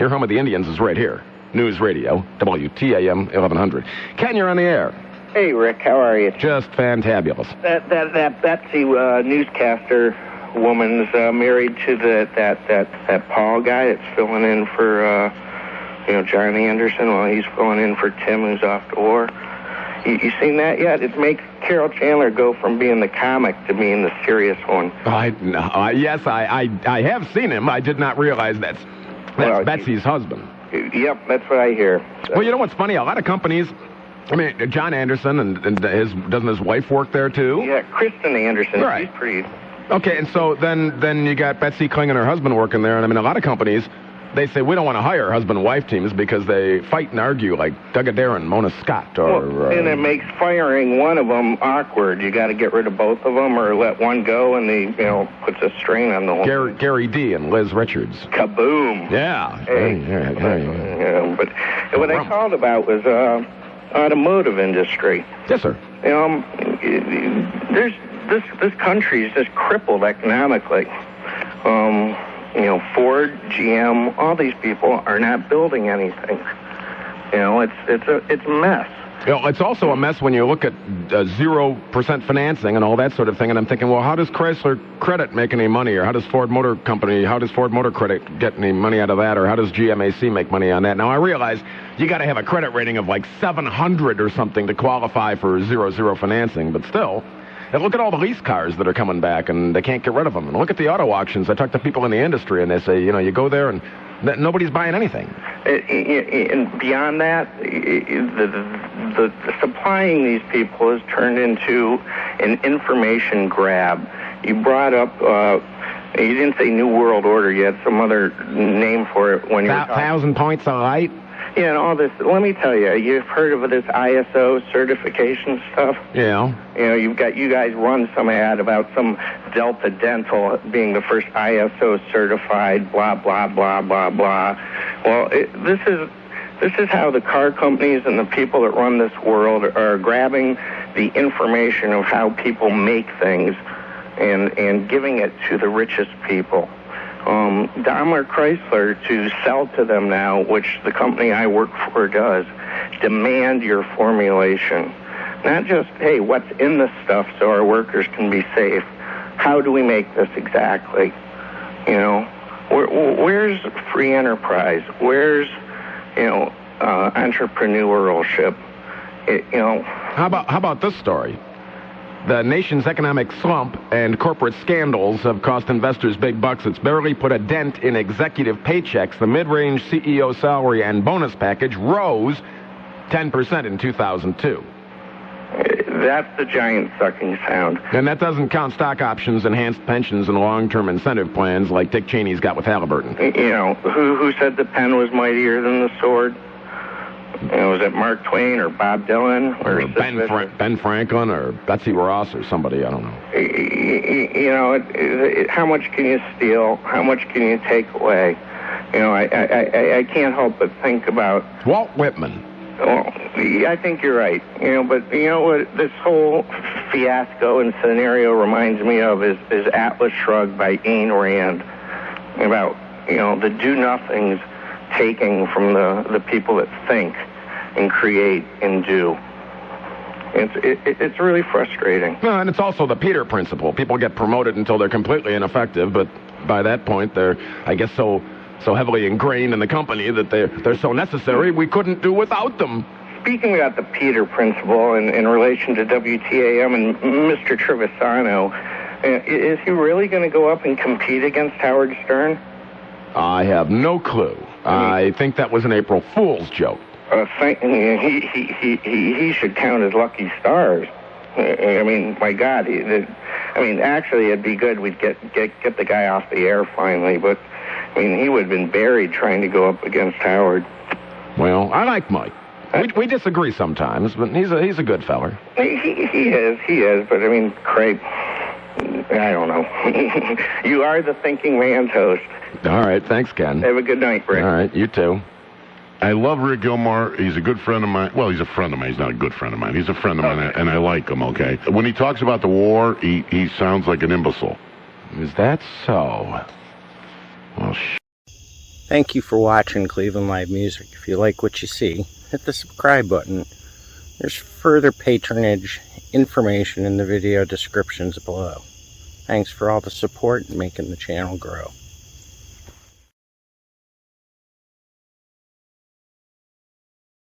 Your home of the Indians is right here. News Radio, WTAM 1100. Ken, you're on the air. Hey, Rick, how are you? Just fantabulous. That Betsy newscaster woman's married to that Paul guy that's filling in for John Anderson while he's filling in for Tim, who's off to war. You seen that yet? It makes Carol Chandler go from being the comic to being the serious one. Yes, I have seen him. I did not realize that's Betsy's husband. Yep, that's what I hear. So. Well, you know what's funny? A lot of companies, I mean, John Anderson, and doesn't his wife work there, too? Yeah, Kristen Anderson. Right. She's pretty... Okay, and so then you got Betsy Kling and her husband working there, and I mean, a lot of companies, they say, we don't want to hire husband-wife teams because they fight and argue like Doug Adair and Mona Scott. And it makes firing one of them awkward. You got to get rid of both of them or let one go, and puts a strain on the whole Gary Dee and Liz Richards. Kaboom. Yeah. Hey. But what I called about was automotive industry. Yes, sir. This country is just crippled economically. Ford, GM, all these people are not building anything. It's a mess. It's also a mess when you look at 0% financing and all that sort of thing. And I'm thinking, well, how does Chrysler Credit make any money, or how does Ford Motor Credit get any money out of that, or how does GMAC make money on that? Now I realize you got to have a credit rating of like 700 or something to qualify for 0 financing, but still. And look at all the lease cars that are coming back, and they can't get rid of them. And look at the auto auctions. I talk to people in the industry, and they say, you go there, and nobody's buying anything. And beyond that, the supplying these people has turned into an information grab. You brought up, you didn't say New World Order yet, some other name for it when you were talking. 1,000 points of light? Yeah, and all this. Let me tell you, you've heard of this ISO certification stuff? Yeah. You guys run some ad about some Delta Dental being the first ISO certified, blah, blah, blah, blah, blah. Well, this is how the car companies and the people that run this world are grabbing the information of how people make things and giving it to the richest people. Daimler Chrysler, to sell to them now, which the company I work for does, demand your formulation. Not just, hey, what's in the stuff so our workers can be safe. How do we make this exactly? Where's free enterprise? Where's, entrepreneurship? How about this story? The nation's economic slump and corporate scandals have cost investors big bucks. It's barely put a dent in executive paychecks. The mid-range CEO salary and bonus package rose 10% in 2002. That's the giant sucking sound. And that doesn't count stock options, enhanced pensions, and long-term incentive plans like Dick Cheney's got with Halliburton. Who said the pen was mightier than the sword? Was it Mark Twain or Bob Dylan or Ben Franklin or Betsy Ross or somebody? I don't know. How much can you steal? How much can you take away? I can't help but think about Walt Whitman. Well, I think you're right. But you know what this whole fiasco and scenario reminds me of is Atlas Shrugged by Ayn Rand about the do-nothings taking from the people that think and create and do. It's really frustrating. No, and it's also the Peter principle. People get promoted until they're completely ineffective, but by that point they're, I guess, so heavily ingrained in the company that they're so necessary we couldn't do without them. Speaking about the Peter principle in relation to WTAM and Mr. Trivisonno, is he really going to go up and compete against Howard Stern? I have no clue. I think that was an April Fool's joke. He should count his lucky stars. I mean, my God. Actually, it'd be good we'd get the guy off the air finally. But he would have been buried trying to go up against Howard. Well, I like Mike. We disagree sometimes, but he's a good feller. He is. But Craig, I don't know. You are the thinking man's host. All right, thanks, Ken. Have a good night, Rick. All right, you too. I love Rick Gilmour. He's a good friend of mine. Well, he's a friend of mine. He's not a good friend of mine. He's a friend of mine, and I like him, okay? When he talks about the war, he sounds like an imbecile. Is that so? Well, Thank you for watching Cleveland Live Music. If you like what you see, hit the subscribe button. There's further patronage information in the video descriptions below. Thanks for all the support and making the channel grow.